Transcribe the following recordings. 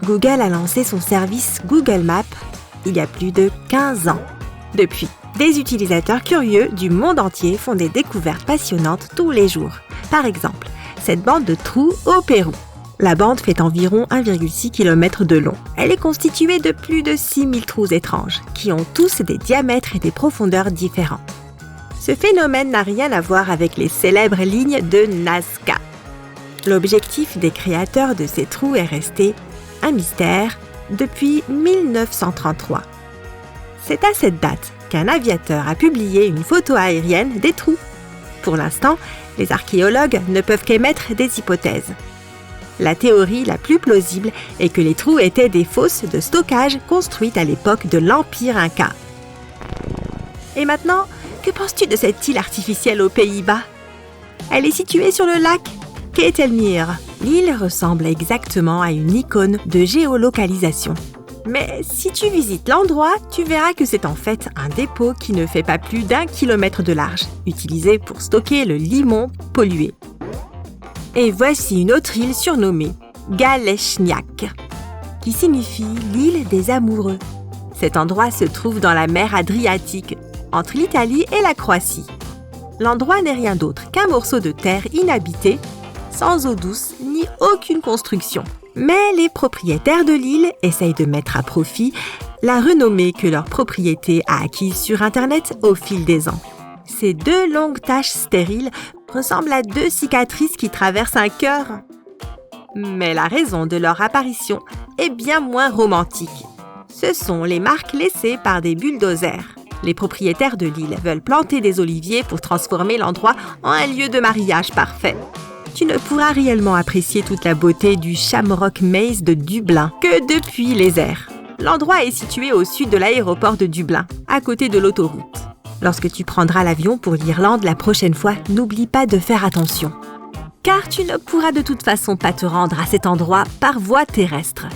Google a lancé son service Google Maps il y a plus de 15 ans. Depuis, des utilisateurs curieux du monde entier font des découvertes passionnantes tous les jours. Par exemple, cette bande de trous au Pérou. La bande fait environ 1,6 km de long. Elle est constituée de plus de 6000 trous étranges, qui ont tous des diamètres et des profondeurs différents. Ce phénomène n'a rien à voir avec les célèbres lignes de Nazca. L'objectif des créateurs de ces trous est resté un mystère depuis 1933. C'est à cette date qu'un aviateur a publié une photo aérienne des trous. Pour l'instant, les archéologues ne peuvent qu'émettre des hypothèses. La théorie la plus plausible est que les trous étaient des fosses de stockage construites à l'époque de l'Empire Inca. Et maintenant, que penses-tu de cette île artificielle aux Pays-Bas? Elle est située sur le lac Ketelmeer. L'île ressemble exactement à une icône de géolocalisation. Mais si tu visites l'endroit, tu verras que c'est en fait un dépôt qui ne fait pas plus d'1 kilomètre de large, utilisé pour stocker le limon pollué. Et voici une autre île surnommée Galechniak, qui signifie l'île des amoureux. Cet endroit se trouve dans la mer Adriatique, entre l'Italie et la Croatie. L'endroit n'est rien d'autre qu'un morceau de terre inhabité, sans eau douce ni aucune construction. Mais les propriétaires de l'île essayent de mettre à profit la renommée que leur propriété a acquise sur Internet au fil des ans. Ces 2 longues taches stériles ressemblent à 2 cicatrices qui traversent un cœur. Mais la raison de leur apparition est bien moins romantique. Ce sont les marques laissées par des bulldozers. Les propriétaires de l'île veulent planter des oliviers pour transformer l'endroit en un lieu de mariage parfait. Tu ne pourras réellement apprécier toute la beauté du Shamrock Maze de Dublin que depuis les airs. L'endroit est situé au sud de l'aéroport de Dublin, à côté de l'autoroute. Lorsque tu prendras l'avion pour l'Irlande la prochaine fois, n'oublie pas de faire attention. Car tu ne pourras de toute façon pas te rendre à cet endroit par voie terrestre.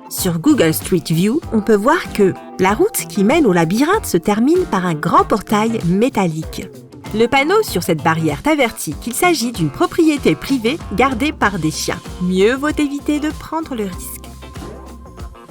Sur Google Street View, on peut voir que la route qui mène au labyrinthe se termine par un grand portail métallique. Le panneau sur cette barrière t'avertit qu'il s'agit d'une propriété privée gardée par des chiens. Mieux vaut éviter de prendre le risque.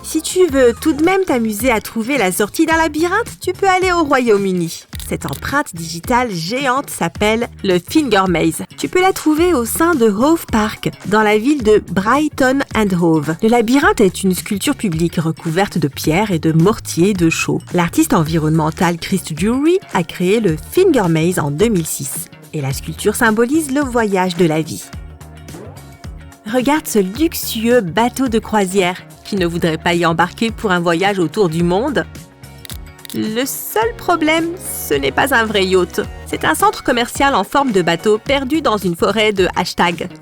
Si tu veux tout de même t'amuser à trouver la sortie d'un labyrinthe, tu peux aller au Royaume-Uni. Cette empreinte digitale géante s'appelle le Finger Maze. Tu peux la trouver au sein de Hove Park, dans la ville de Brighton and Hove. Le labyrinthe est une sculpture publique recouverte de pierres et de mortiers de chaux. L'artiste environnemental Chris Drury a créé le Finger Maze en 2006. Et la sculpture symbolise le voyage de la vie. Regarde ce luxueux bateau de croisière. Qui ne voudrait pas y embarquer pour un voyage autour du monde? Le seul problème, ce n'est pas un vrai yacht. C'est un centre commercial en forme de bateau perdu dans une forêt de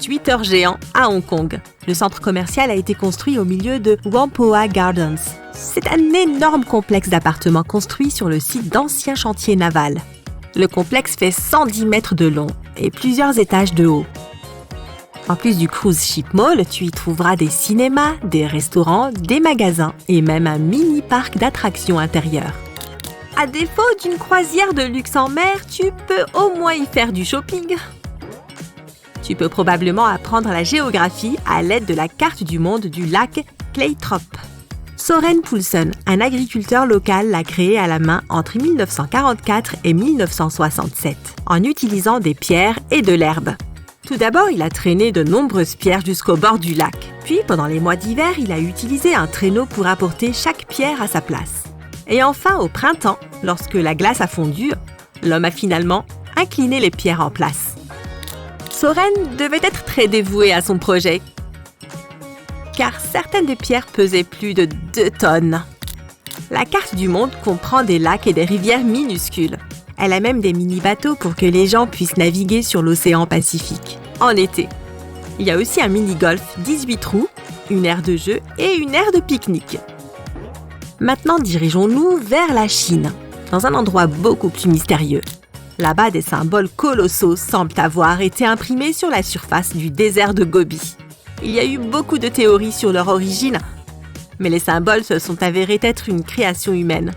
#Twitter géant à Hong Kong. Le centre commercial a été construit au milieu de Whampoa Gardens. C'est un énorme complexe d'appartements construit sur le site d'anciens chantiers navals. Le complexe fait 110 mètres de long et plusieurs étages de haut. En plus du Cruise Ship Mall, tu y trouveras des cinémas, des restaurants, des magasins et même un mini-parc d'attractions intérieures. À défaut d'une croisière de luxe en mer, tu peux au moins y faire du shopping. Tu peux probablement apprendre la géographie à l'aide de la carte du monde du lac Claythrop. Soren Poulsen, un agriculteur local, l'a créé à la main entre 1944 et 1967, en utilisant des pierres et de l'herbe. Tout d'abord, il a traîné de nombreuses pierres jusqu'au bord du lac. Puis, pendant les mois d'hiver, il a utilisé un traîneau pour apporter chaque pierre à sa place. Et enfin, au printemps, lorsque la glace a fondu, l'homme a finalement incliné les pierres en place. Soren devait être très dévoué à son projet, car certaines des pierres pesaient plus de 2 tonnes. La carte du monde comprend des lacs et des rivières minuscules. Elle a même des mini-bateaux pour que les gens puissent naviguer sur l'océan Pacifique, en été. Il y a aussi un mini-golf 18 trous, une aire de jeu et une aire de pique-nique. Maintenant, dirigeons-nous vers la Chine, dans un endroit beaucoup plus mystérieux. Là-bas, des symboles colossaux semblent avoir été imprimés sur la surface du désert de Gobi. Il y a eu beaucoup de théories sur leur origine, mais les symboles se sont avérés être une création humaine.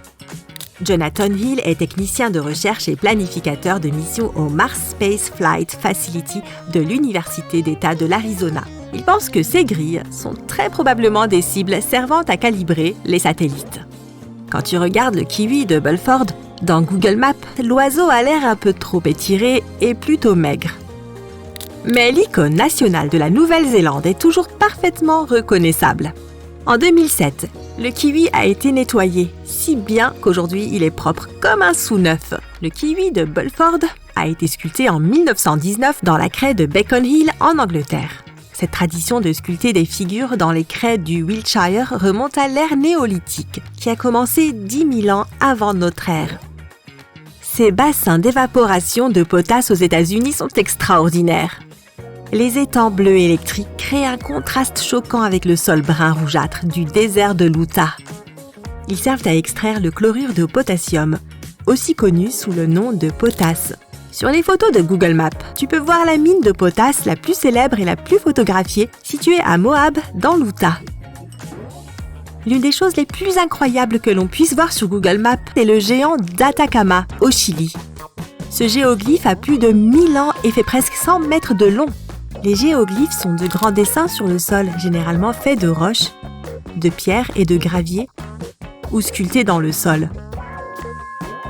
Jonathan Hill est technicien de recherche et planificateur de mission au Mars Space Flight Facility de l'Université d'État de l'Arizona. Ils pensent que ces grilles sont très probablement des cibles servant à calibrer les satellites. Quand tu regardes le kiwi de Belford dans Google Maps, l'oiseau a l'air un peu trop étiré et plutôt maigre. Mais l'icône nationale de la Nouvelle-Zélande est toujours parfaitement reconnaissable. En 2007, le kiwi a été nettoyé, si bien qu'aujourd'hui il est propre comme un sou neuf. Le kiwi de Belford a été sculpté en 1919 dans la craie de Beacon Hill en Angleterre. Cette tradition de sculpter des figures dans les craies du Wiltshire remonte à l'ère néolithique, qui a commencé 10 000 ans avant notre ère. Ces bassins d'évaporation de potasse aux États-Unis sont extraordinaires. Les étangs bleus électriques créent un contraste choquant avec le sol brun rougeâtre du désert de l'Utah. Ils servent à extraire le chlorure de potassium, aussi connu sous le nom de potasse. Sur les photos de Google Maps, tu peux voir la mine de potasse la plus célèbre et la plus photographiée, située à Moab, dans l'Utah. L'une des choses les plus incroyables que l'on puisse voir sur Google Maps est le géant d'Atacama, au Chili. Ce géoglyphe a plus de 1000 ans et fait presque 100 mètres de long. Les géoglyphes sont de grands dessins sur le sol, généralement faits de roches, de pierres et de gravier, ou sculptés dans le sol.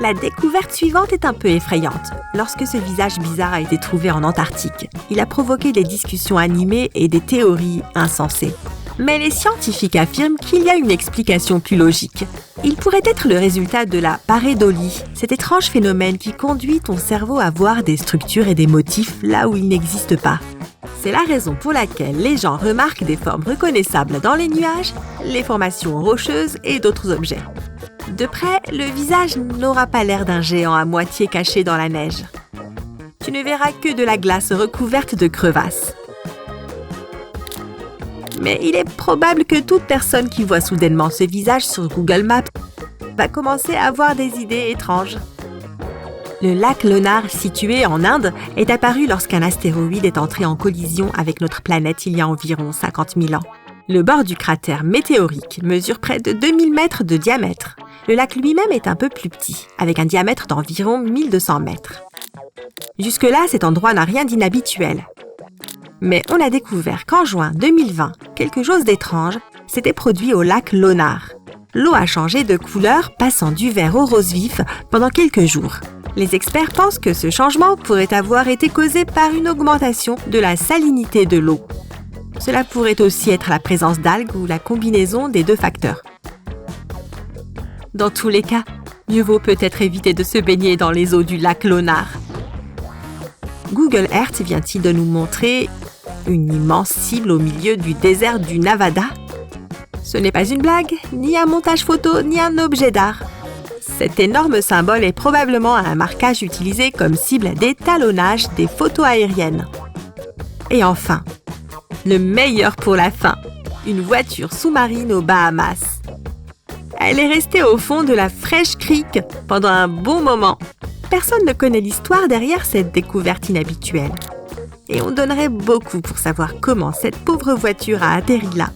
La découverte suivante est un peu effrayante. Lorsque ce visage bizarre a été trouvé en Antarctique, il a provoqué des discussions animées et des théories insensées. Mais les scientifiques affirment qu'il y a une explication plus logique. Il pourrait être le résultat de la pareidolie, cet étrange phénomène qui conduit ton cerveau à voir des structures et des motifs là où ils n'existent pas. C'est la raison pour laquelle les gens remarquent des formes reconnaissables dans les nuages, les formations rocheuses et d'autres objets. De près, le visage n'aura pas l'air d'un géant à moitié caché dans la neige. Tu ne verras que de la glace recouverte de crevasses. Mais il est probable que toute personne qui voit soudainement ce visage sur Google Maps va commencer à avoir des idées étranges. Le lac Lonar, situé en Inde, est apparu lorsqu'un astéroïde est entré en collision avec notre planète il y a environ 50 000 ans. Le bord du cratère météorique mesure près de 2000 mètres de diamètre. Le lac lui-même est un peu plus petit, avec un diamètre d'environ 1200 mètres. Jusque-là, cet endroit n'a rien d'inhabituel. Mais on a découvert qu'en juin 2020, quelque chose d'étrange s'était produit au lac Lonar. L'eau a changé de couleur, passant du vert au rose vif pendant quelques jours. Les experts pensent que ce changement pourrait avoir été causé par une augmentation de la salinité de l'eau. Cela pourrait aussi être la présence d'algues ou la combinaison des deux facteurs. Dans tous les cas, mieux vaut peut-être éviter de se baigner dans les eaux du lac Lonar. Google Earth vient-il de nous montrer une immense cible au milieu du désert du Nevada? Ce n'est pas une blague, ni un montage photo, ni un objet d'art. Cet énorme symbole est probablement un marquage utilisé comme cible d'étalonnage des photos aériennes. Et enfin, le meilleur pour la fin, une voiture sous-marine aux Bahamas. Elle est restée au fond de la Fresh Creek pendant un bon moment. Personne ne connaît l'histoire derrière cette découverte inhabituelle. Et on donnerait beaucoup pour savoir comment cette pauvre voiture a atterri là.